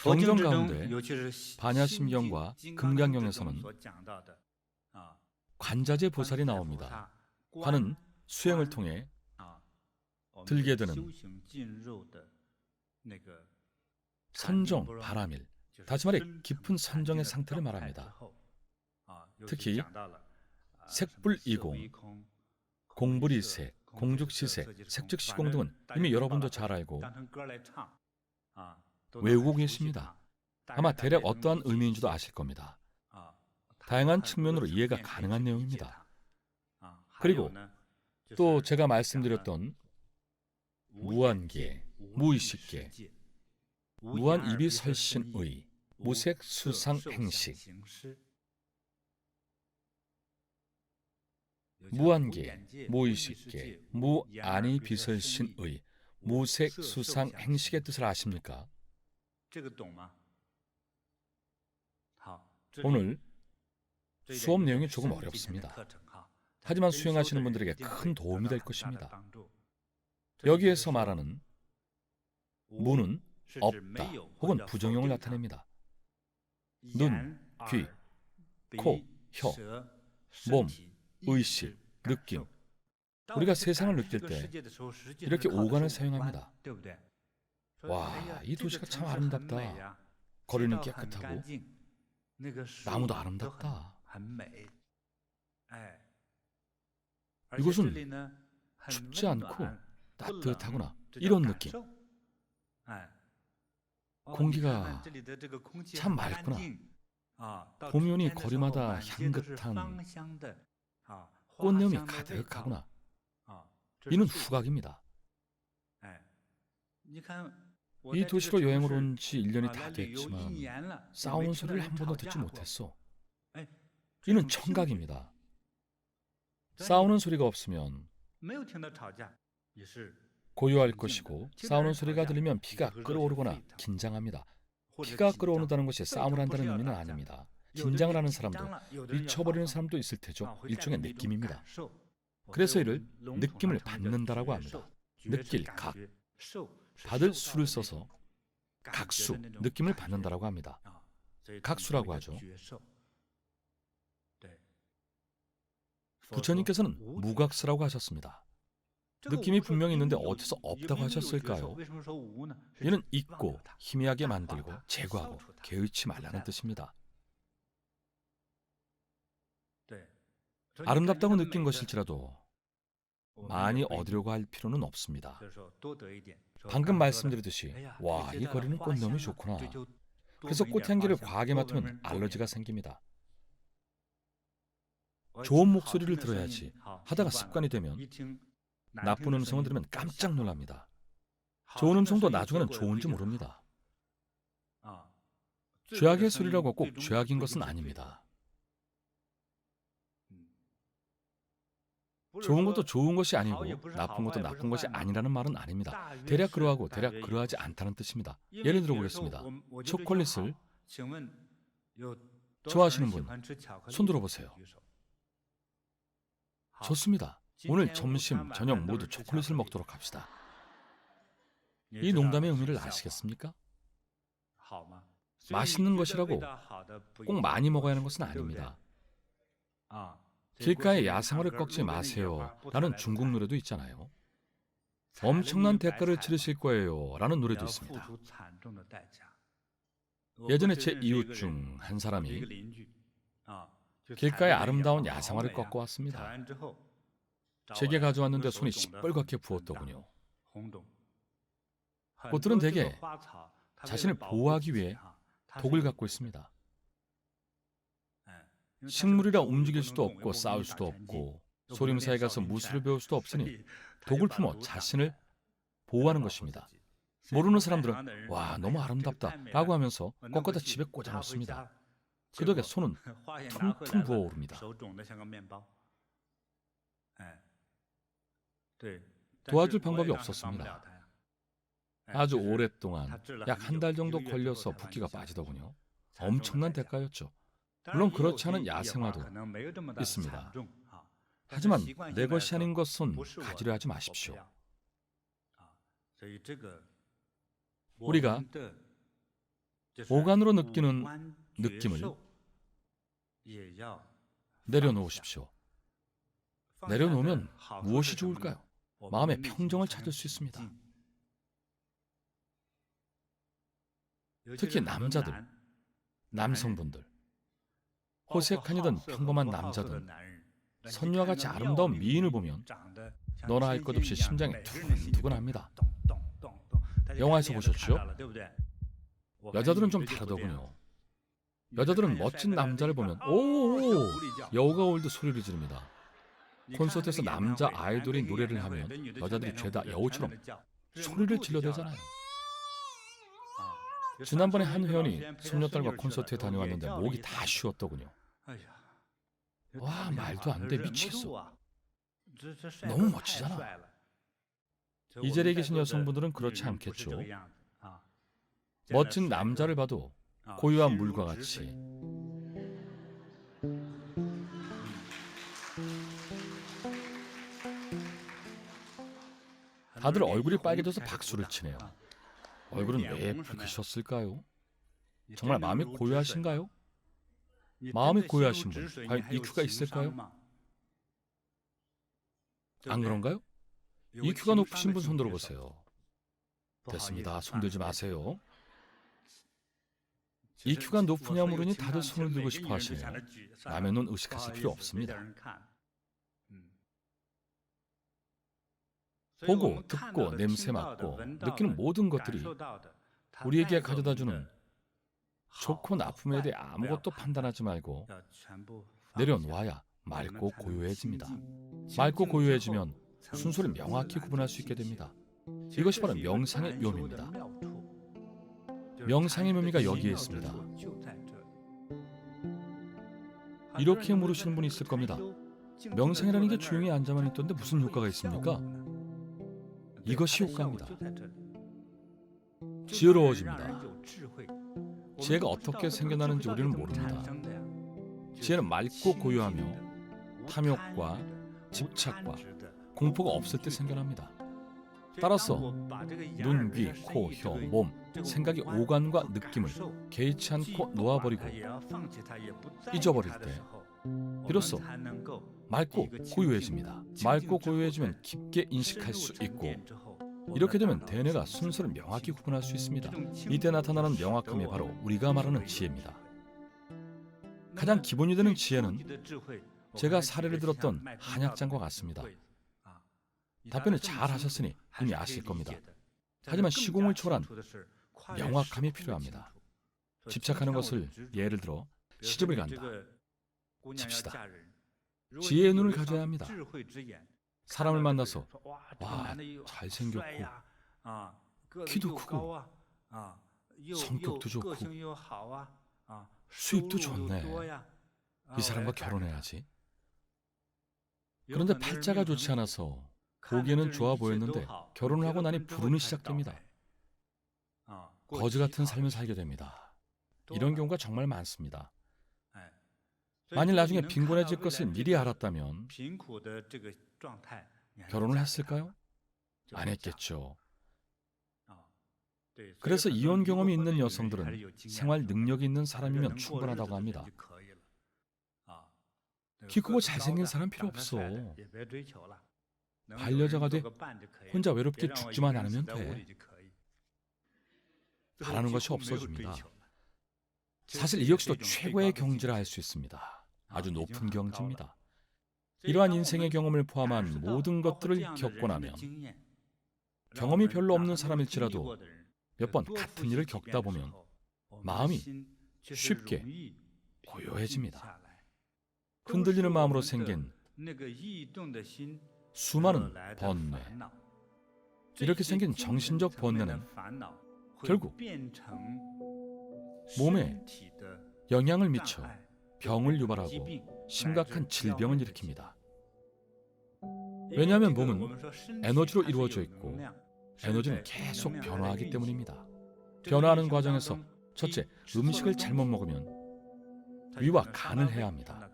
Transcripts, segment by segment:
경전 가운데 반야심경과 금강경에서는 관자재 보살이 나옵니다. 관은 수행을 통해 들게 되는 선정, 바라밀, 다시 말해 깊은 선정의 상태를 말합니다. 특히 색불이공, 공불이색, 공죽시색, 색즉시공 등은 이미 여러분도 잘 알고 외우고 계십니다. 아마 대략 어떠한 의미인지도 아실 겁니다. 다양한 측면으로 이해가 가능한 내용입니다. 그리고 또 제가 말씀드렸던 무한계, 무의식계, 무한이비설신의, 무색수상행식, 무한계, 무의식계, 무안이비설신의, 무색수상행식의 뜻을 아십니까? 오늘 수업 내용이 조금 어렵습니다. 하지만 수행하시는 분들에게 큰 도움이 될 것입니다. 여기에서 말하는 무는 없다 혹은 부정형을 나타냅니다. 눈, 귀, 코, 혀, 몸, 의식, 느낌. 우리가 세상을 느낄 때 이렇게 오감을 사용합니다. 와, 이 도시가 참 아름답다. 거리는 깨끗하고 나무도 아름답다. 이곳은 춥지 않고 따뜻하구나. 이런 느낌. 공기가 참 맑구나. 봄이 오니 거리마다 향긋한 꽃내음이 가득하구나. 이는 후각입니다. 이 도시로 여행을 온 지 1년이 다 됐지만 싸우는 소리를 한 번도 듣지 못했어. 이는 청각입니다. 싸우는 소리가 없으면 고요할 것이고, 싸우는 소리가 들리면 피가 끓어오르거나 긴장합니다. 피가 끓어오른다는 것이 싸움을 한다는 의미는 아닙니다. 긴장을 하는 사람도, 미쳐버리는 사람도 있을 테죠. 일종의 느낌입니다. 그래서 이를 느낌을 받는다라고 합니다. 느낄, 각. 받을 수를 써서 각수, 느낌을 받는다라고 합니다. 각수라고 하죠. 부처님께서는 무각수라고 하셨습니다. 느낌이 분명히 있는데 어디서 없다고 하셨을까요? 이는 있고 희미하게 만들고 제거하고 개의치 말라는 뜻입니다. 아름답다고 느낀 것일지라도 많이 얻으려고 할 필요는 없습니다. 방금 말씀드렸듯이 와, 이 거리는 꽃너무 좋구나. 그래서 꽃향기를 과하게 맡으면 알러지가 생깁니다. 좋은 목소리를 들어야지 하다가 습관이 되면 나쁜 음성을 들으면 깜짝 놀랍니다. 좋은 음성도 나중에는 좋은지 모릅니다. 죄악의 소리라고 꼭 죄악인 것은 아닙니다. 좋은 것도 좋은 것이 아니고 나쁜 것도 나쁜 것이 아니라는 말은 아닙니다. 대략 그러하고 대략 그러하지 않다는 뜻입니다. 예를 들어보겠습니다. 초콜릿을 좋아하시는 분, 손 들어보세요. 좋습니다. 오늘 점심, 저녁 모두 초콜릿을 먹도록 합시다. 이 농담의 의미를 아시겠습니까? 맛있는 것이라고 꼭 많이 먹어야 하는 것은 아닙니다. 길가에 야생화를 꺾지 마세요 라는 중국 노래도 있잖아요. 엄청난 대가를 치르실 거예요 라는 노래도 있습니다. 예전에 제 이웃 중 한 사람이 길가에 아름다운 야생화를 꺾어왔습니다. 제게 가져왔는데 손이 시뻘겋게 부었더군요. 꽃들은 대개 자신을 보호하기 위해 독을 갖고 있습니다. 식물이라 움직일 수도 없고 싸울 수도 없고 소림사에 가서 무술을 배울 수도 없으니 독을 품어 자신을 보호하는 것입니다. 모르는 사람들은 와, 너무 아름답다 라고 하면서 꺾어다 집에 꽂아 놓습니다. 그 덕에 손은 퉁퉁 부어오릅니다. 도와줄 방법이 없었습니다. 아주 오랫동안 약 한 달 정도 걸려서 붓기가 빠지더군요. 엄청난 대가였죠. 물론 그렇지 않은 야생화도 있습니다. 하지만 내 것이 아닌 것은 가지려 하지 마십시오. 우리가 오감으로 느끼는 느낌을 내려놓으십시오. 내려놓으면 무엇이 좋을까요? 마음의 평정을 찾을 수 있습니다. 특히 남자들, 남성분들, 호색하니든 평범한 남자든 선녀와 같이 아름다운 미인을 보면 너나 할 것 없이 심장이 두근두근합니다. 영화에서 보셨죠? 여자들은 좀 다르더군요. 여자들은 멋진 남자를 보면 오 여우가 울듯 소리를 지릅니다. 콘서트에서 남자 아이돌이 노래를 하면 여자들이 죄다 여우처럼 소리를 질러대잖아요. 지난번에 한 회원이 손녀딸과 콘서트에 다녀왔는데 목이 다 쉬었더군요. 와, 말도 안 돼, 미치겠어. 너무 멋지잖아. 이 자리에 계신 여성분들은 그렇지 않겠죠. 멋진 남자를 봐도 고요한 물과 같이 다들 얼굴이 빨개져서 박수를 치네요. 얼굴은 왜 붉으셨을까요? 정말 마음이 고요하신가요? 마음이 고요하신 분, 과연 EQ가 있을까요? 안 그런가요? EQ가 높으신 분 손 들어보세요. 됐습니다. 손 들지 마세요. EQ가 높으냐 물으니 다들 손을 들고 싶어 하시네요. 남의 눈 의식하실 필요 없습니다. 보고, 듣고, 냄새 맡고, 느끼는 모든 것들이 우리에게 가져다주는 좋고 나쁨에 대해 아무것도 판단하지 말고 내려놓아야 맑고 고요해집니다. 맑고 고요해지면 순서를 명확히 구분할 수 있게 됩니다. 이것이 바로 명상의 묘미입니다. 명상의 묘미가 여기에 있습니다. 이렇게 물으시는 분이 있을 겁니다. 명상이라는 게 조용히 앉아만 있던데 무슨 효과가 있습니까? 이것이 효과입니다. 지혜로워집니다. 지혜가 어떻게 생겨나는지 우리는 모릅니다. 지혜는 맑고 고요하며 탐욕과 집착과 공포가 없을 때 생겨납니다. 따라서 눈, 귀, 코, 혀, 몸, 생각의 오감과 느낌을 개의치 않고 놓아버리고 잊어버릴 때 비로소 맑고 고요해집니다. 맑고 고요해지면 깊게 인식할 수 있고 이렇게 되면 대뇌가 순서를 명확히 구분할 수 있습니다. 이때 나타나는 명확함이 바로 우리가 말하는 지혜입니다. 가장 기본이 되는 지혜는 제가 사례를 들었던 한약장과 같습니다. 답변을 잘 하셨으니 이미 아실 겁니다. 하지만 시공을 초월한 명확함이 필요합니다. 집착하는 것을 예를 들어 시집을 간다. 칩시다. 지혜의 눈을 가져야 합니다. 사람을 만나서 와, 잘생겼고 키도 크고 성격도 좋고 수입도 좋네. 이 사람과 결혼해야지. 그런데 팔자가 좋지 않아서 보기에는 좋아 보였는데 결혼을 하고 나니 불운이 시작됩니다. 거지 같은 삶을 살게 됩니다. 이런 경우가 정말 많습니다. 만일 나중에 빈곤해질 것을 미리 알았다면 결혼을 했을까요? 안 했겠죠. 그래서 이혼 경험이 있는 여성들은 생활 능력이 있는 사람이면 충분하다고 합니다. 키 크고 잘생긴 사람 필요 없어. 반려자가 돼 혼자 외롭게 죽지만 않으면 돼. 바라는 것이 없어집니다. 사실 이 역시도 최고의 경지라 할 수 있습니다. 아주 높은 경지입니다. 이러한 인생의 경험을 포함한 모든 것들을 겪고 나면 경험이 별로 없는 사람일지라도 몇 번 같은 일을 겪다 보면 마음이 쉽게 고요해집니다. 흔들리는 마음으로 생긴 수많은 번뇌, 이렇게 생긴 정신적 번뇌는 결국 몸에 영향을 미쳐 병을 유발하고 심각한 질병을 일으킵니다. 왜냐하면 몸은 에너지로 이루어져 있고 에너지는 계속 변화하기 때문입니다. 변화하는 과정에서 첫째, 음식을 잘못 먹으면 위와 간을 해야 합니다.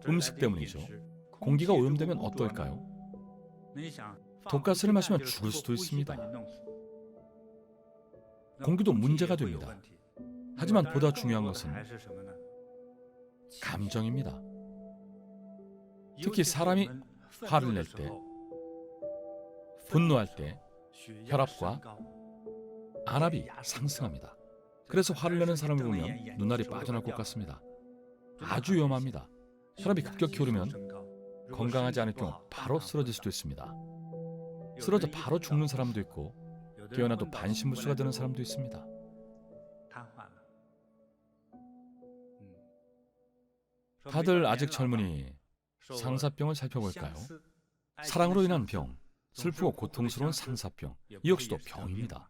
음식 때문이죠. 공기가 오염되면 어떨까요? 독가스를 마시면 죽을 수도 있습니다. 공기도 문제가 됩니다. 하지만 보다 중요한 것은 감정입니다. 특히 사람이 화를 낼 때, 분노할 때 혈압과 안압이 상승합니다. 그래서 화를 내는 사람을 보면 눈알이 빠져날 것 같습니다. 아주 위험합니다. 혈압이 급격히 오르면 건강하지 않을 경우 바로 쓰러질 수도 있습니다. 쓰러져 바로 죽는 사람도 있고 깨어나도 반신불수가 되는 사람도 있습니다. 다들 아직 젊으니 상사병을 살펴볼까요? 사랑으로 인한 병, 슬프고 고통스러운 상사병, 이 역시도 병입니다.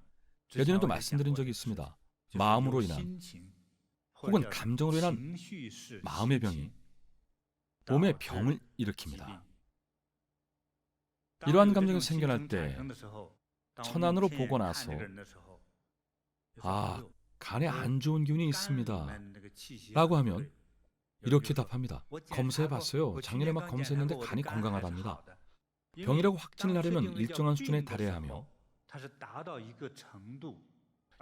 예전에도 말씀드린 적이 있습니다. 마음으로 인한 혹은 감정으로 인한 마음의 병이 몸의 병을 일으킵니다. 이러한 감정이 생겨날 때 천안으로 보고 나서 간에 안 좋은 기운이 있습니다 라고 하면 이렇게 답합니다. 검사해봤어요. 작년에 막 검사했는데 간이 건강하답니다. 병이라고 확진을 하려면 일정한 수준에 달해야 하며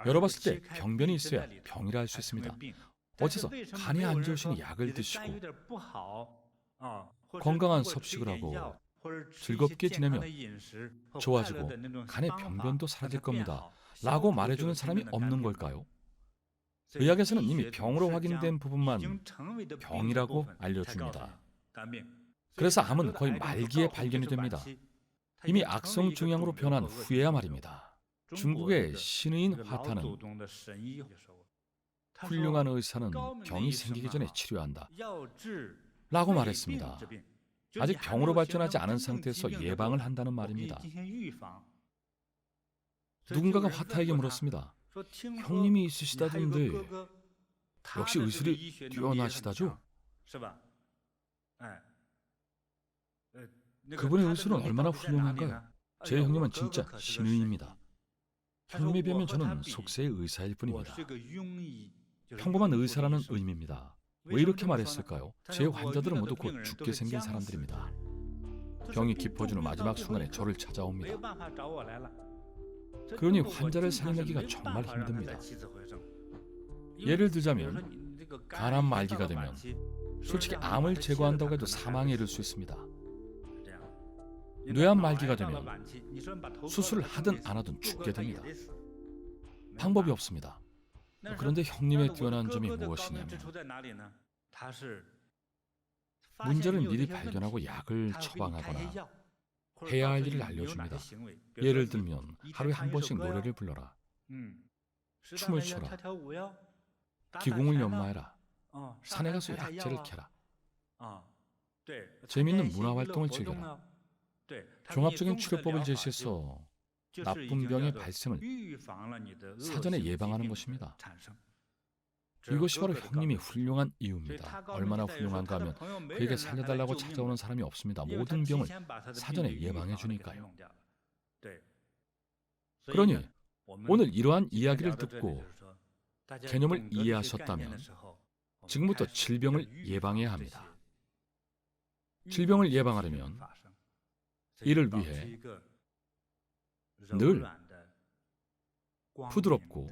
열어봤을 때 병변이 있어야 병이라 할 수 있습니다. 어째서 간이 안 좋으시니 약을 드시고 건강한 섭식을 하고 즐겁게 지내면 좋아지고 간의 병변도 사라질 겁니다 라고 말해주는 사람이 없는 걸까요? 의학에서는 이미 병으로 확인된 부분만 병이라고 알려줍니다. 그래서 암은 거의 말기에 발견이 됩니다. 이미 악성 종양으로 변한 후에야 말입니다. 중국의 신의인 화타는 훌륭한 의사는 병이 생기기 전에 치료한다 라고 말했습니다. 아직 병으로 발전하지 않은 상태에서 예방을 한다는 말입니다. 누군가가 화타에게 물었습니다. 형님이 있으시다던데 역시 의술이 뛰어나시다죠? 그분의 의술은 얼마나 훌륭한가요? 제 형님은 진짜 신의입니다. 형님에 비하면 저는 속세의 의사일 뿐입니다. 평범한 의사라는 의미입니다. 왜 이렇게 말했을까요? 제 환자들은 모두 곧 죽게 생긴 사람들입니다. 병이 깊어지는 마지막 순간에 저를 찾아옵니다. 그러니 환자를 살려내기가 정말 힘듭니다. 예를 들자면 간암 말기가 되면 솔직히 암을 제거한다고 해도 사망에 이를 수 있습니다. 뇌암 말기가 되면 수술을 하든 안 하든 죽게 됩니다. 방법이 없습니다. 그런데 형님의 뛰어난 점이 무엇이냐면 문제를 미리 발견하고 약을 처방하거나 해야 할 일을 알려줍니다. 예를 들면 하루에 한 번씩 노래를 불러라, 춤을 춰라, 기공을 연마해라, 산에 가서 약재를 캐라, 재미있는 문화활동을 즐겨라, 종합적인 치료법을 제시해서 나쁜 병의 발생을 사전에 예방하는 것입니다. 이것이 바로 형님이 훌륭한 이유입니다. 얼마나 훌륭한가 하면 그에게 살려달라고 찾아오는 사람이 없습니다. 모든 병을 사전에 예방해 주니까요. 그러니 오늘 이러한 이야기를 듣고 개념을 이해하셨다면 지금부터 질병을 예방해야 합니다. 질병을 예방하려면 이를 위해 늘 부드럽고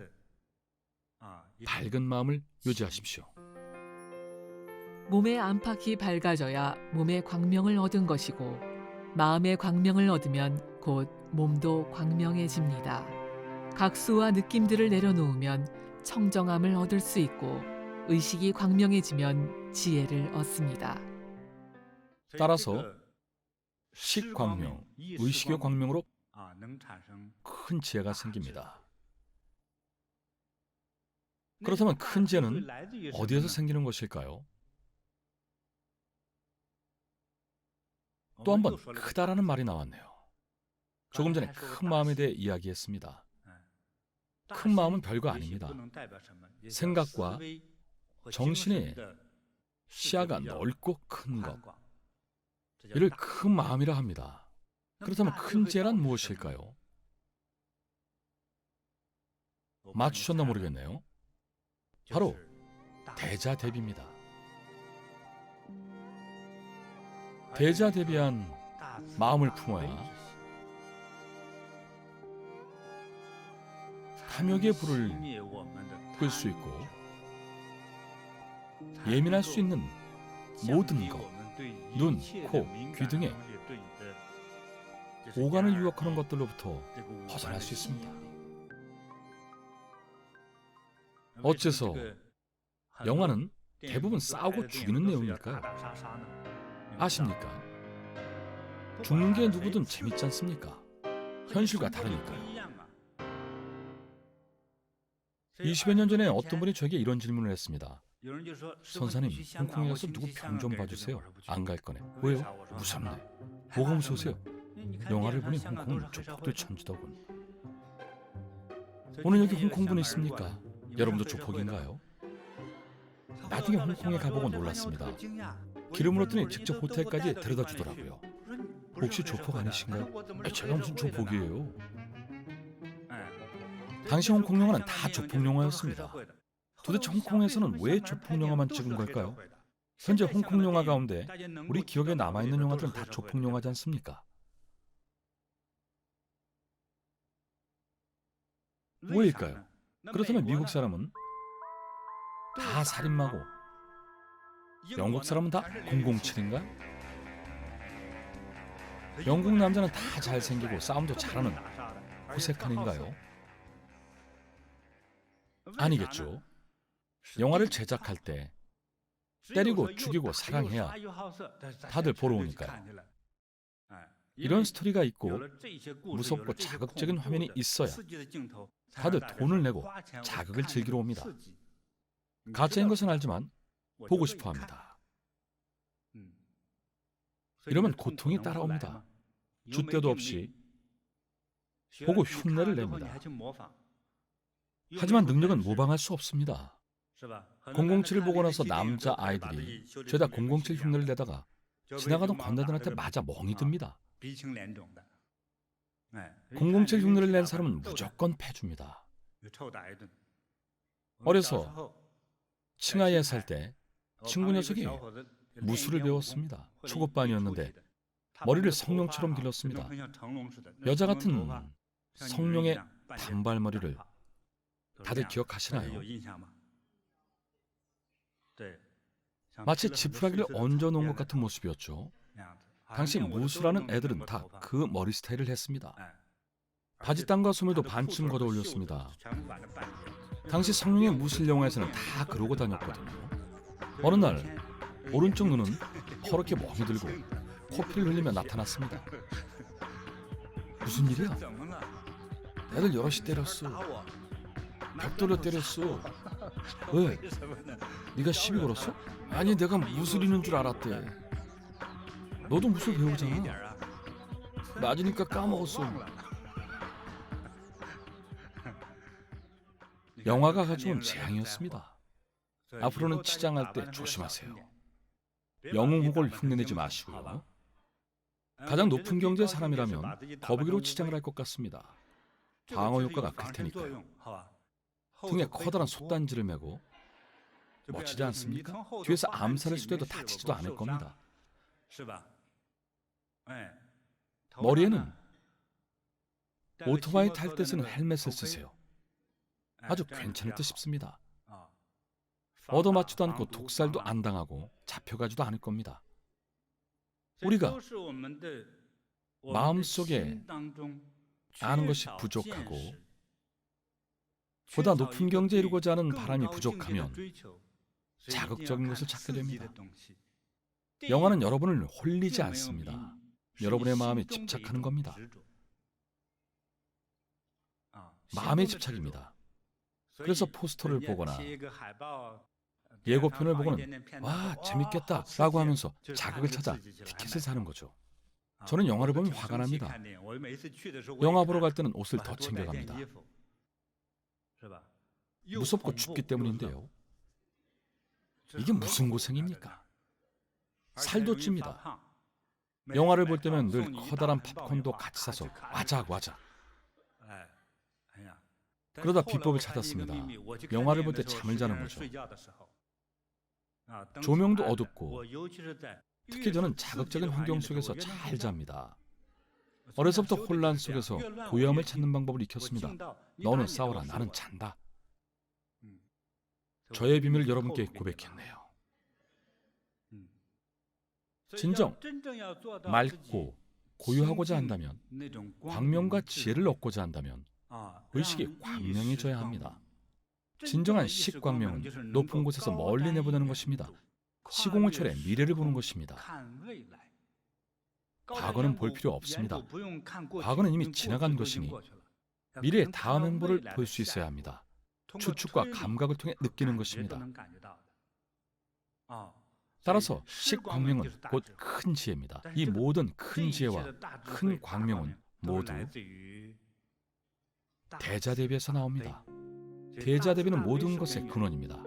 밝은 마음을 유지하십시오. 몸의 안팎이 밝아져야 몸의 광명을 얻은 것이고 마음의 광명을 얻으면 곧 몸도 광명해집니다. 각수와 느낌들을 내려놓으면 청정함을 얻을 수 있고 의식이 광명해지면 지혜를 얻습니다. 따라서 식광명, 의식의 광명으로 큰 지혜가 생깁니다. 그렇다면 큰 지혜는 어디에서 생기는 것일까요? 또 한 번 크다라는 말이 나왔네요. 조금 전에 큰 마음에 대해 이야기했습니다. 큰 마음은 별거 아닙니다. 생각과 정신의 시야가 넓고 큰 것, 이를 큰 마음이라 합니다. 그렇다면 큰 지혜란 무엇일까요? 맞추셨나 모르겠네요. 바로 대자대비입니다. 대자대비한 마음을 품어야 탐욕의 불을 끌 수 있고 예민할 수 있는 모든 것, 눈, 코, 귀 등의 오간을 유혹하는 것들로부터 벗어날 수 있습니다. 어째서 영화는 대부분 싸우고 죽이는 내용일까요? 아십니까? 죽는 게 누구든 재밌지 않습니까? 현실과 다르니까요. 20여 년 전에 어떤 분이 저에게 이런 질문을 했습니다. 선사님, 홍콩에 가서 누구 병 좀 봐주세요. 안 갈 거네. 왜요? 무섭네. 뭐가 무서우세요? 영화를 보니 홍콩은 조폭들 천지더군. 오늘 여기 홍콩분이 있습니까? 여러분도 조폭인가요? 나중에 홍콩에 가보고 놀랐습니다. 길을 물었더니 직접 호텔까지 데려다 주더라고요. 혹시 조폭 아니신가요? 제가 무슨 조폭이에요? 당시 홍콩 영화는 다 조폭 영화였습니다. 도대체 홍콩에서는 왜 조폭 영화만 찍은 걸까요? 현재 홍콩 영화 가운데 우리 기억에 남아있는 영화들은 다 조폭 영화지 않습니까? 왜일까요? 그렇다면 미국 사람은 다 살인마고 영국 사람은 다 007인가? 영국 남자는 다 잘생기고 싸움도 잘하는 호색한인가요? 아니겠죠. 영화를 제작할 때 때리고 죽이고 사랑해야 다들 보러 오니까요. 이런 스토리가 있고 무섭고 자극적인 화면이 있어야 다들 돈을 내고 자극을 즐기러 옵니다. 가짜인 것은 알지만 보고 싶어 합니다. 이러면 고통이 따라옵니다. 줏대도 없이 보고 흉내를 냅니다. 하지만 능력은 모방할 수 없습니다. 007을 보고 나서 남자 아이들이 죄다 007 흉내를 내다가 지나가던 관자들한테 맞아 멍이 듭니다. 007 흉내를 낸 사람은 무조건 패줍니다. 어려서 칭하이에 살 때 친구 녀석이 무술을 배웠습니다. 초급반이었는데 머리를 성룡처럼 길렀습니다. 여자 같은 성룡의 단발머리를 다들 기억하시나요? 마치 지푸라기를 얹어 놓은 것 같은 모습이었죠. 당시 무술하는 애들은 다 그 머리 스타일을 했습니다. 바지땅과 소매도 반쯤 걷어 올렸습니다. 당시 성룡의 무술 영화에서는 다 그러고 다녔거든요. 어느 날 오른쪽 눈은 퍼렇게 멍이 들고 코피를 흘리며 나타났습니다. 무슨 일이야? 애들 여럿이 때렸어. 벽돌로 때렸어. 왜? 네가 시비 걸었어? 아니, 내가 무술이는 줄 알았대. 너도 무술 배우잖아. 맞으니까 까먹었어. 영화가 가져온 재앙이었습니다. 앞으로는 치장할 때 조심하세요. 영웅혹을 흉내내지 마시고요. 가장 높은 경제의 사람이라면 거북이로 치장을 할 것 같습니다. 방어 효과가 클 테니까요. 등에 커다란 솥단지를 메고 멋지지 않습니까? 뒤에서 암살을 시도해도 다치지도 않을 겁니다. 머리에는 오토바이 탈 때 쓰는 헬멧을 쓰세요. 아주 괜찮을 듯 싶습니다. 얻어맞지도 않고 독살도 안 당하고 잡혀가지도 않을 겁니다. 우리가 마음속에 아는 것이 부족하고 보다 높은 경제에 이루고자 하는 바람이 부족하면 자극적인 것을 찾게 됩니다. 영화는 여러분을 홀리지 않습니다. 여러분의 마음에 집착하는 겁니다. 마음의 집착입니다. 그래서 포스터를 보거나 예고편을 보고는 와, 재밌겠다 라고 하면서 자극을 찾아 티켓을 사는 거죠. 저는 영화를 보면 화가 납니다. 영화 보러 갈 때는 옷을 더 챙겨갑니다. 무섭고 춥기 때문인데요. 이게 무슨 고생입니까? 살도 찝니다. 영화를 볼 때면 늘 커다란 팝콘도 같이 사서 와자하고 하자. 그러다 비법을 찾았습니다. 영화를 볼 때 잠을 자는 거죠. 조명도 어둡고 특히 저는 자극적인 환경 속에서 잘 잡니다. 어려서부터 혼란 속에서 고요함을 찾는 방법을 익혔습니다. 너는 싸워라. 나는 잔다. 저의 비밀을 여러분께 고백했네요. 진정 맑고 고요하고자 한다면, 광명과 지혜를 얻고자 한다면 의식이 광명해져야 합니다. 진정한 식광명은 높은 곳에서 멀리 내보내는 것입니다. 시공을 초래 미래를 보는 것입니다. 과거는 볼 필요 없습니다. 과거는 이미 지나간 것이니 미래의 다음 행보를 볼 수 있어야 합니다. 추측과 감각을 통해 느끼는 것입니다. 따라서 식광명은 곧 큰 지혜입니다. 이 모든 큰 지혜와 큰 광명은 모두 대자대비에서 나옵니다. 대자대비는 모든 것의 근원입니다.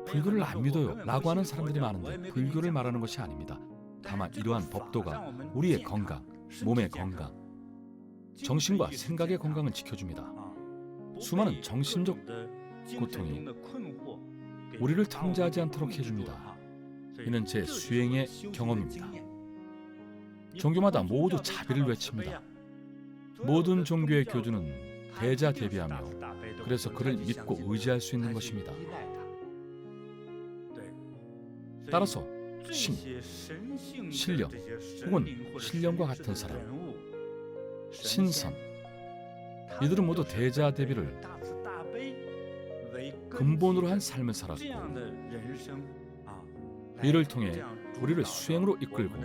불교를 안 믿어요 라고 하는 사람들이 많은데 불교를 말하는 것이 아닙니다. 다만 이러한 법도가 우리의 건강, 몸의 건강, 정신과 생각의 건강을 지켜줍니다. 수많은 정신적 고통이 우리를 통제하지 않도록 해줍니다. 이는 제 수행의 경험입니다. 종교마다 모두 자비를 외칩니다. 모든 종교의 교주는 대자대비하며 그래서 그를 믿고 의지할 수 있는 것입니다. 따라서 신, 신령 혹은 신령과 같은 사람, 신선, 이들은 모두 대자대비를 근본으로 한 삶을 살았고 이를 통해 우리를 수행으로 이끌고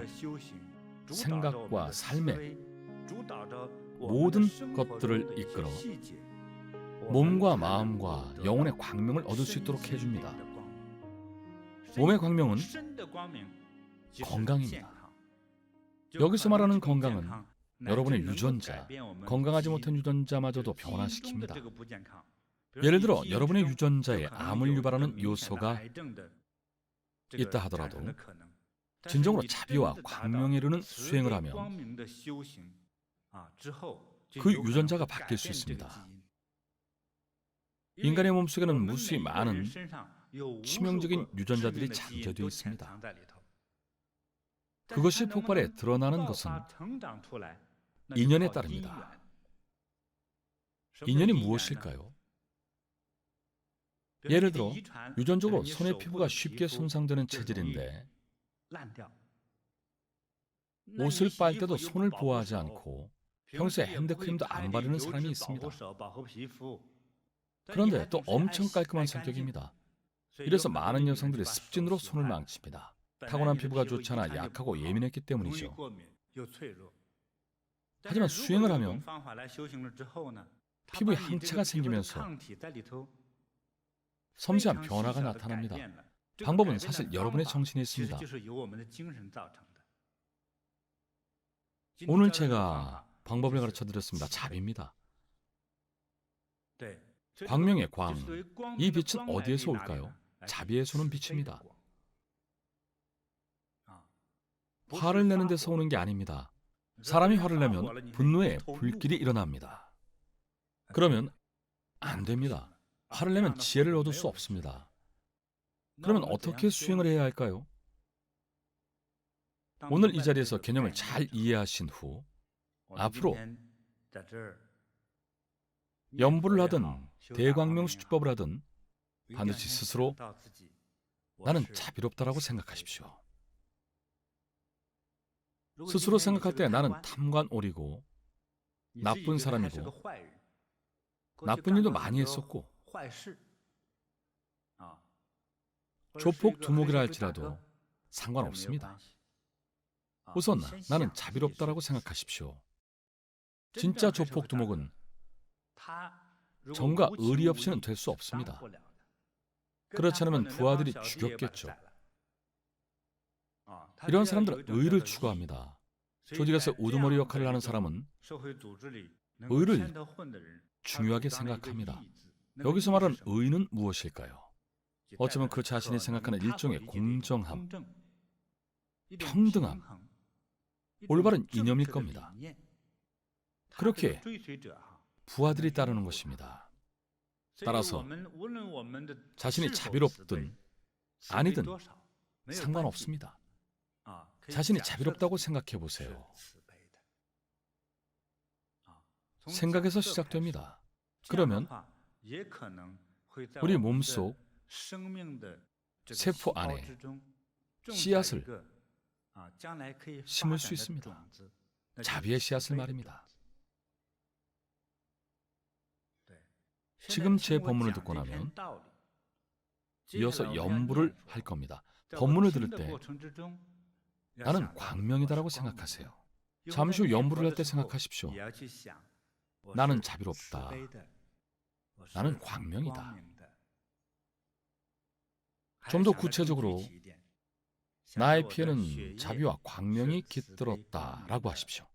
생각과 삶의 모든 것들을 이끌어 몸과 마음과 영혼의 광명을 얻을 수 있도록 해줍니다. 몸의 광명은 건강입니다. 여기서 말하는 건강은 여러분의 유전자, 건강하지 못한 유전자마저도 변화시킵니다. 예를 들어 여러분의 유전자에 암을 유발하는 요소가 있다 하더라도 진정으로 자비와 광명에 이르는 수행을 하면 그 유전자가 바뀔 수 있습니다. 인간의 몸속에는 무수히 많은 치명적인 유전자들이 잠재되어 있습니다. 그것이 폭발해 드러나는 것은 인연에 따릅니다. 인연이 무엇일까요? 예를 들어 유전적으로 손의 피부가 쉽게 손상되는 체질인데 옷을 빨 때도 손을 보호하지 않고 평소에 핸드크림도 안 바르는 사람이 있습니다. 그런데 또 엄청 깔끔한 성격입니다. 이래서 많은 여성들이 습진으로 손을 망칩니다. 타고난 피부가 좋지 않아 약하고 예민했기 때문이죠. 하지만 수행을 하면 피부에 항체가 생기면서 섬세한 변화가 나타납니다. 방법은 사실 여러분의 정신에 있습니다. 오늘 제가 방법을 가르쳐 드렸습니다. 자비입니다. 광명의 광, 이 빛은 어디에서 올까요? 자비에서 오는 빛입니다. 화를 내는 데서 오는 게 아닙니다. 사람이 화를 내면 분노에 불길이 일어납니다. 그러면 안 됩니다. 화를 내면 지혜를 얻을 수 없습니다. 그러면 어떻게 수행을 해야 할까요? 오늘 이 자리에서 개념을 잘 이해하신 후 앞으로 염불을 하든 대광명수주법을 하든 반드시 스스로 나는 자비롭다라고 생각하십시오. 스스로 생각할 때 나는 탐관오리고 나쁜 사람이고 나쁜 일도 많이 했었고 조폭 두목이라 할지라도 상관없습니다. 우선 나는 자비롭다라고 생각하십시오. 진짜 조폭 두목은 정과 의리 없이는 될 수 없습니다. 그렇지 않으면 부하들이 죽였겠죠. 이런 사람들은 의를 추구합니다. 조직에서 우두머리 역할을 하는 사람은 의를 중요하게 생각합니다. 여기서 말하는 의는 무엇일까요? 어쩌면 그 자신이 생각하는 일종의 공정함, 평등함, 올바른 이념일 겁니다. 그렇게 부하들이 따르는 것입니다. 따라서 자신이 자비롭든 아니든 상관없습니다. 자신이 자비롭다고 생각해 보세요. 생각에서 시작됩니다. 그러면 우리 몸속 세포 안에 씨앗을 심을 수 있습니다. 자비의 씨앗을 말입니다. 지금 제 법문을 듣고 나면 이어서 연부를 할 겁니다. 법문을 들을 때 나는 광명이다라고 생각하세요. 잠시 후 연부를 할 때 생각하십시오. 나는 자비롭다. 나는 광명이다. 좀 더 구체적으로 나의 피에는 자비와 광명이 깃들었다라고 하십시오.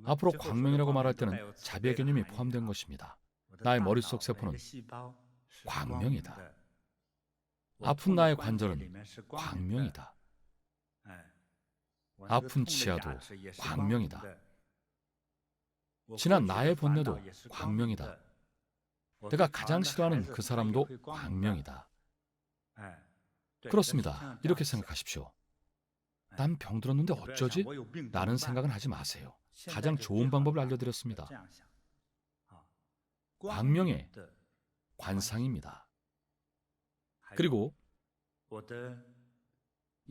앞으로 광명이라고 말할 때는 자비의 개념이 포함된 것입니다. 나의 머릿속 세포는 광명이다. 아픈 나의 관절은 광명이다. 아픈 치아도 광명이다. 지난 나의 번뇌도 광명이다. 내가 가장 싫어하는 그 사람도 광명이다. 그렇습니다. 이렇게 생각하십시오. 난 병들었는데 어쩌지? 라는 생각은 하지 마세요. 가장 좋은 방법을 알려드렸습니다. 광명의 관상입니다. 그리고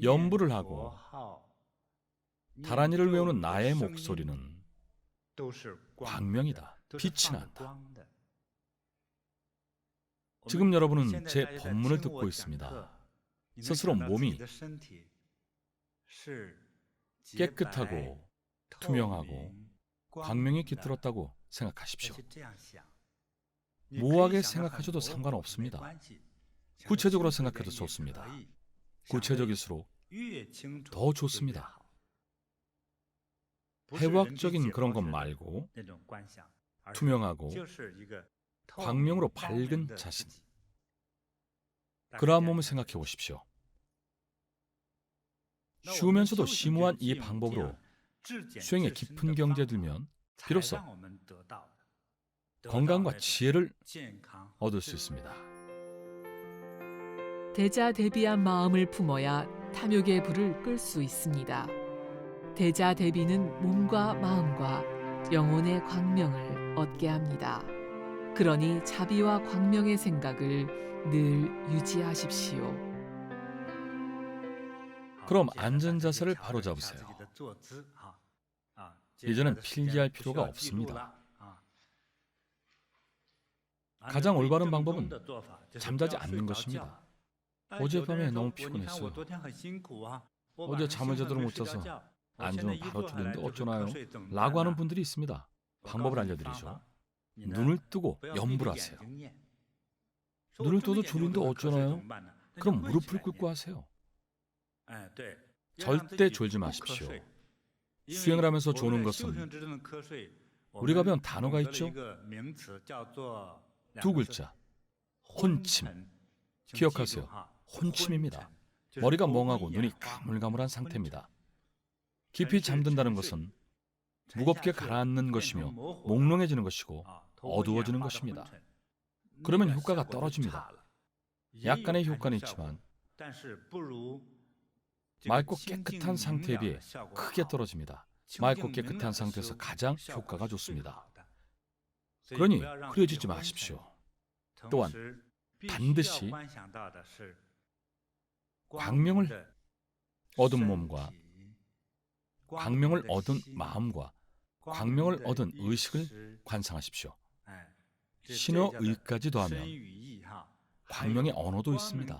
연부를 하고 다란이를 외우는 나의 목소리는 광명이다. 빛이 난다. 지금 여러분은 제 법문을 듣고 있습니다. 스스로 몸이 깨끗하고 투명하고 광명이 깃들었다고 생각하십시오. 모호하게 생각하셔도 상관없습니다. 구체적으로 생각해도 좋습니다. 구체적일수록 더 좋습니다. 해부학적인 그런 것 말고 투명하고 광명으로 밝은 자신, 그러한 몸을 생각해 보십시오. 쉬우면서도 심오한 이 방법으로 수행에 깊은 경지에 들면 비로소 건강과 지혜를 얻을 수 있습니다. 대자대비한 마음을 품어야 탐욕의 불을 끌 수 있습니다. 대자대비는 몸과 마음과 영혼의 광명을 얻게 합니다. 그러니 자비와 광명의 생각을 늘 유지하십시오. 그럼 앉은 자세를 바로 잡으세요. 이제는 필기할 필요가 없습니다. 가장 올바른 방법은 잠자지 않는 것입니다. 어젯밤에 너무 피곤했어요. 어제 잠을 제대로 못 자서 앉으면 바로 졸리는데 어쩌나요? 라고 하는 분들이 있습니다. 방법을 알려드리죠. 눈을 뜨고 연부를 하세요. 눈을 떠도 졸린데 어쩌나요? 그럼 무릎을 꿇고 하세요. 절대 졸지 마십시오. 수행을 하면서 조는 것은 우리가 배운 단어가 있죠? 두 글자, 혼침. 기억하세요. 혼침입니다. 머리가 멍하고 눈이 가물가물한 상태입니다. 깊이 잠든다는 것은 무겁게 가라앉는 것이며 몽롱해지는 것이고 어두워지는 것입니다. 그러면 효과가 떨어집니다. 약간의 효과는 있지만 맑고 깨끗한 상태에 비해 크게 떨어집니다. 맑고 깨끗한 상태에서 가장 효과가 좋습니다. 그러니 흐려지지 마십시오. 또한 반드시 광명을 얻은 몸과 광명을 얻은 마음과 광명을 얻은 의식을 관상하십시오. 신어의까지 더하면 광명의 언어도 있습니다.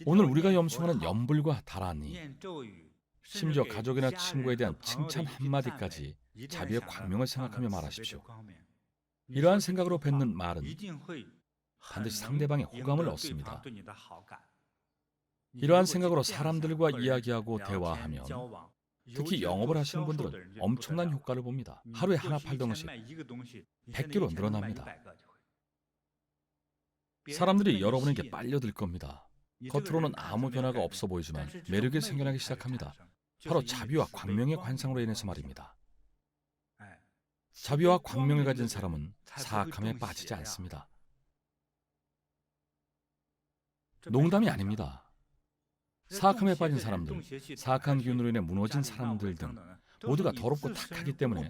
오늘 우리가 염송하는 연불과 다란이, 심지어 가족이나 친구에 대한 칭찬 한마디까지 자비의 광명을 생각하며 말하십시오. 이러한 생각으로 뱉는 말은 반드시 상대방의 호감을 얻습니다. 이러한 생각으로 사람들과 이야기하고 대화하면, 특히 영업을 하시는 분들은 엄청난 효과를 봅니다. 하루에 하나 팔던 것이 100개로 늘어납니다. 사람들이 여러분에게 빨려들 겁니다. 겉으로는 아무 변화가 없어 보이지만 매력이 생겨나기 시작합니다. 바로 자비와 광명의 관상으로 인해서 말입니다. 자비와 광명을 가진 사람은 사악함에 빠지지 않습니다. 농담이 아닙니다. 사악함에 빠진 사람들, 사악한 기운으로 인해 무너진 사람들 등 모두가 더럽고 탁하기 때문에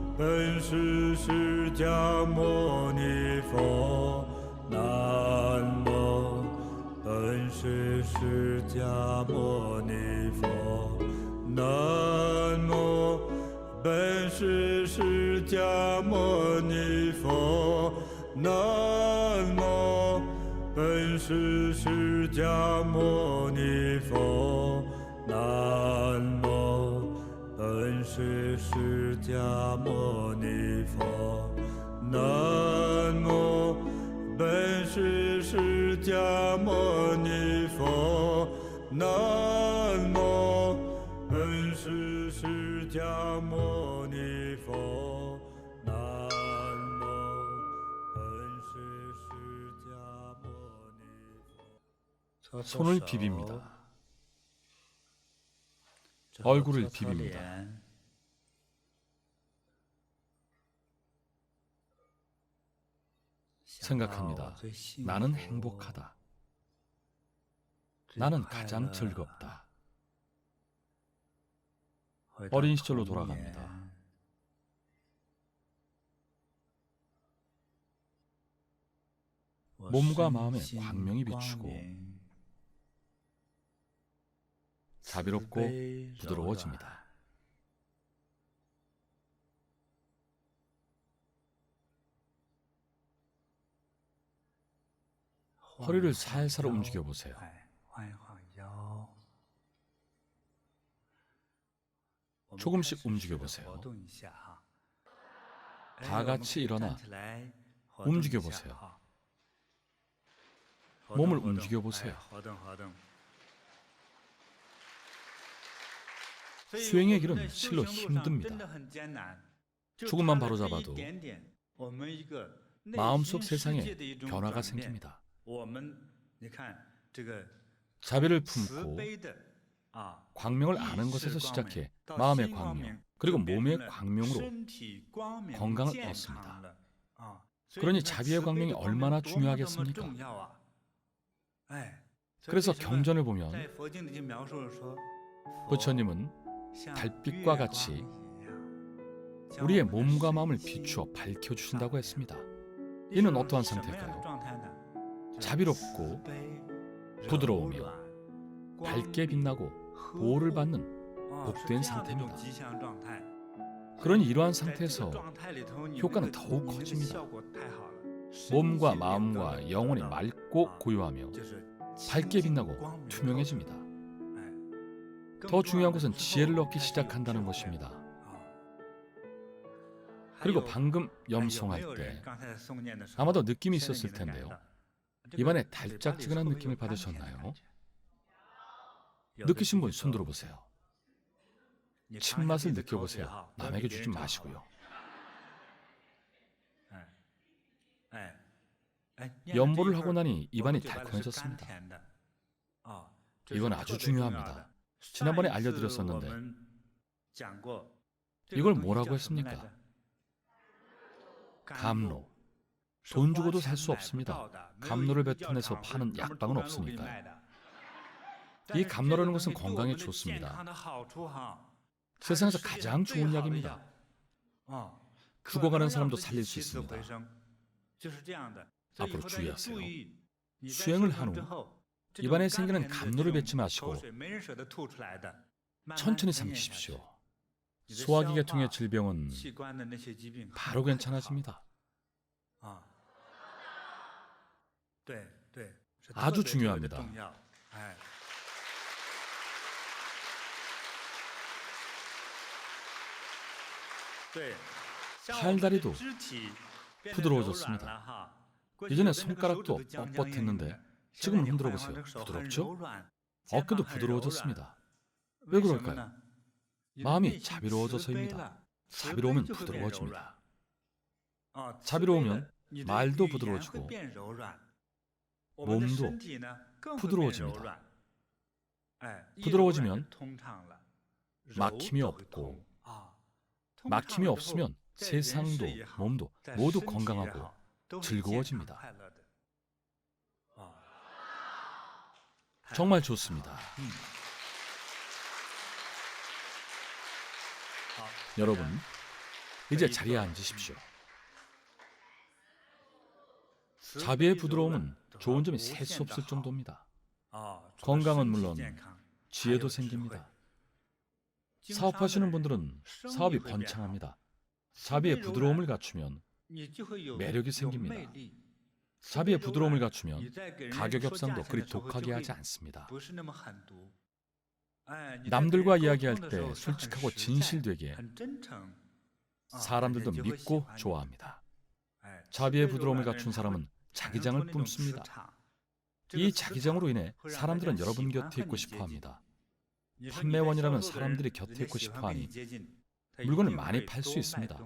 本师释迦牟尼佛，南无本师释迦牟尼佛，南无本师释迦牟尼佛，南无本师释迦牟尼佛，南无本师释迦牟尼佛，南无本师释迦牟尼佛，南无本师释迦牟尼佛，南无本师释迦牟尼佛。 손을 비빕니다. 얼굴을 비빕니다. 생각합니다. 나는 행복하다. 나는 가장 즐겁다. 어린 시절로 돌아갑니다. 몸과 마음에 광명이 비추고 자비롭고 부드러워집니다. 허리를 살살 움직여 보세요. 조금씩 움직여 보세요. 다 같이 일어나 움직여 보세요. 몸을 움직여 보세요. 수행의 길은 실로 힘듭니다. 조금만 바로잡아도 마음속 세상에 변화가 생깁니다. 자비를 품고 광명을 아는 것에서 시작해 마음의 광명, 그리고 몸의 광명으로 건강을 얻습니다. 그러니 자비의 광명이 얼마나 중요하겠습니까? 그래서 경전을 보면 부처님은 달빛과 같이 우리의 몸과 마음을 비추어 밝혀주신다고 했습니다. 이는 어떠한 상태일까요? 자비롭고 부드러우며 밝게 빛나고 보호를 받는 복된 상태입니다. 그러니 이러한 상태에서 효과는 더욱 커집니다. 몸과 마음과 영혼이 맑고 고요하며 밝게 빛나고 투명해집니다. 더 중요한 것은 지혜를 얻기 시작한다는 것입니다. 그리고 방금 염송할 때 아마도 느낌이 있었을 텐데요. 입안에 달짝지근한 느낌을 받으셨나요? 느끼신 분 손 들어보세요. 침맛을 느껴보세요. 남에게 주지 마시고요. 연보를 하고 나니 입안이 달콤해졌습니다. 이건 아주 중요합니다. 지난번에 알려드렸었는데 이걸 뭐라고 했습니까? 감로. 돈 주고도 살 수 없습니다. 감로를 뱉어내서 파는 약방은 없으니까요. 이 감로라는 것은 건강에 좋습니다. 세상에서 가장 좋은 약입니다. 죽어가는 사람도 살릴 수 있습니다. 앞으로 주의하세요. 수행을 한 후 입안에 생기는 감로를 뱉지 마시고 천천히 삼키십시오. 소화기 계통의 질병은 바로 괜찮아집니다. 아주 중요합니다. 팔다리도 부드러워졌습니다. 예전에 손가락도 뻣뻣했는데 지금은 흔들어 보세요. 부드럽죠? 어깨도 부드러워졌습니다. 왜 그럴까요? 마음이 자비로워져서입니다. 자비로우면 부드러워집니다. 자비로우면 말도 부드러워지고 몸도 부드러워집니다. 부드러워지면 막힘이 없고, 막힘이 없으면 세상도 몸도 모두 건강하고 즐거워집니다. 정말 좋습니다. 여러분, 이제 자리에 앉으십시오. 자비의 부드러움은 좋은 점이 셀 수 없을 정도입니다. 건강은 물론 지혜도 생깁니다. 사업하시는 분들은 사업이 번창합니다. 자비의 부드러움을 갖추면 매력이 생깁니다. 자비의 부드러움을 갖추면 가격 협상도 그리 독하게 하지 않습니다. 남들과 이야기할 때 솔직하고 진실되게 사람들도 믿고 좋아합니다. 자비의 부드러움을 갖춘 사람은 자기장을 뿜습니다. 이 자기장으로 인해 사람들은 여러분 곁에 있고 싶어합니다. 판매원이라면 사람들이 곁에 있고 싶어하니 물건을 많이 팔 수 있습니다.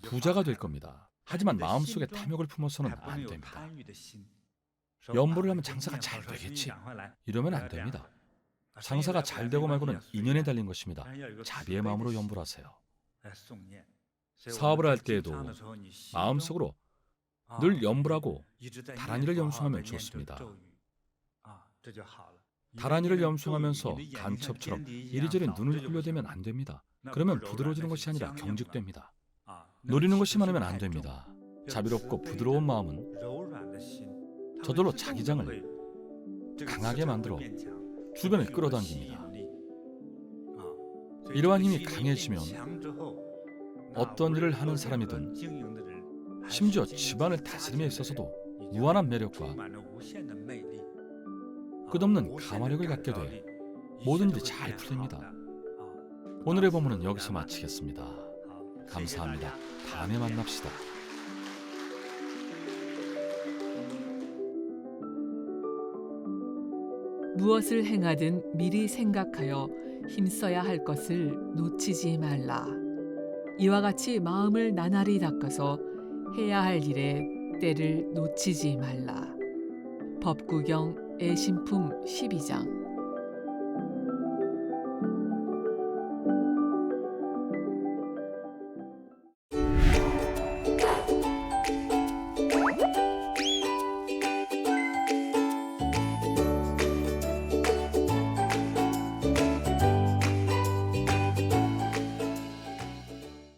부자가 될 겁니다. 하지만 마음속에 탐욕을 품어서는 안 됩니다. 연보를 하면 장사가 잘 되겠지. 이러면 안 됩니다. 장사가 잘 되고 말고는 인연에 달린 것입니다. 자비의 마음으로 연보를 하세요. 사업을 할 때에도 마음속으로 늘 염불하고 다란이를 염송하면 좋습니다. 다란이를 염송하면서 간첩처럼 이리저리 눈을 흘려대면 안 됩니다. 그러면 부드러워지는 것이 아니라 경직됩니다. 노리는 것이 많으면 안 됩니다. 자비롭고 부드러운 마음은 저절로 자기장을 강하게 만들어 주변을 끌어당깁니다. 이러한 힘이 강해지면 어떤 일을 하는 사람이든 심지어 집안을 다스림에 있어서도 무한한 매력과 끝없는 감화력을 갖게 돼 모든 일이 잘 풀립니다. 오늘의 본문은 여기서 마치겠습니다. 감사합니다. 다음에 만납시다. 무엇을 행하든 미리 생각하여 힘써야 할 것을 놓치지 말라. 이와 같이 마음을 나날이 닦아서 해야 할 일에 때를 놓치지 말라. 법구경 애신품 12장.